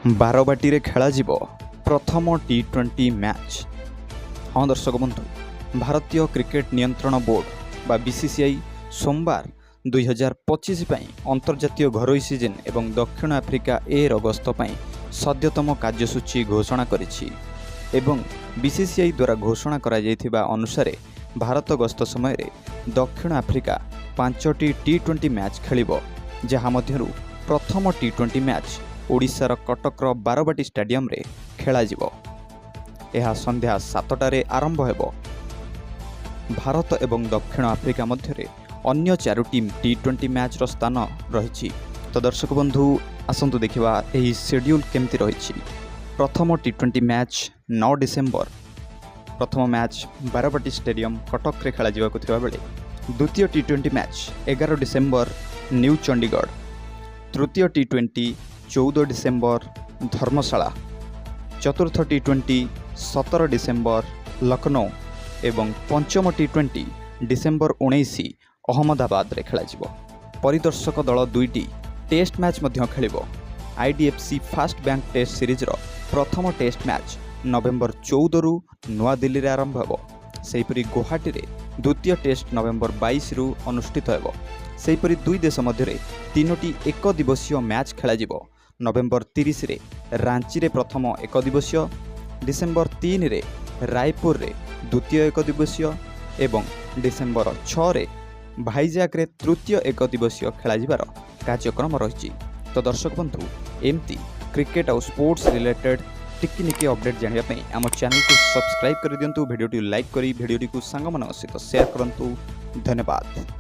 बारबाटी खेल प्रथम टी20 मैच। हाँ दर्शक बंधु, भारतीय क्रिकेट नियंत्रण बोर्ड बा बीसीसीआई सोमवार 2025 अंतर्जातीय घरोई सीजन एवं दक्षिण आफ्रिका एर गस्त सद्यतम कार्यसूची घोषणा करिछि एवं बीसीसीआई द्वारा घोषणा करा जायथिबा अनुसार भारत गस्त समय दक्षिण आफ्रिका 5टी टी20 मैच खेलिबो, जहाँ मध्यरु प्रथम टी20 मैच ओडिशार कटकर बारबाटी स्टेडियम रे खेला जिवो। यह संध्या 7टारे आरंभ हेबो। भारत एवं दक्षिण आफ्रिका मध्य अन्य 4टी टी20 मैच रो स्थान रही। तो दर्शक बंधु आसंतु देखिबा एही शेड्यूल केमती रही। प्रथम टी20 मैच 9 डिसेम्बर, प्रथम मैच बारबाटी स्टेडियम कटक रे खेला जिवाको थिबा बेले द्वितीय टी20 मैच 11 डिसेम्बर न्यू चंडीगढ़, तृतीय टी20 14 डिसेम्बर धर्मशाला, चतुर्थ टी20 17 डिसेम्बर लखनऊ एवं पंचम टी20 डिसेम्बर 19 अहमदाबाद रे खेला जिवो। परिदर्शक दल 2टी टेस्ट मैच मध्य खेलिबो। IDFC first bank test series रो प्रथम टेस्ट मैच नवेम्बर 14 रु नवा दिल्ली रे आरंभ हेबो। सेहीपरि गुवाहाटी रे द्वितीय टेस्ट नवेम्बर 22 रु अनुष्ठित हेबो। सेहीपरि दुई देश मध्य 3टी एक दिवसीय मैच खेला जिवो। नवेम्बर 30 रे रांची रे प्रथम एक दिवसीय, डिसेम्बर 3 रे रायपुर रे द्वितीय एक दिवसीय एवं डिसेम्बर 6 रे भाईजाग रे तृतीय एक दिवसीय खेला जिबार कार्यक्रम रही। तो दर्शक बंधु, एमती क्रिकेट और स्पोर्ट्स रिलेटेड टिकिनिकी अपडेट जानिया पई आम चैनल को सब्सक्राइब कर दियंतु, वीडियो लाइक करी वीडियो को सांग मान सहित शेयर करंतु। धन्यवाद।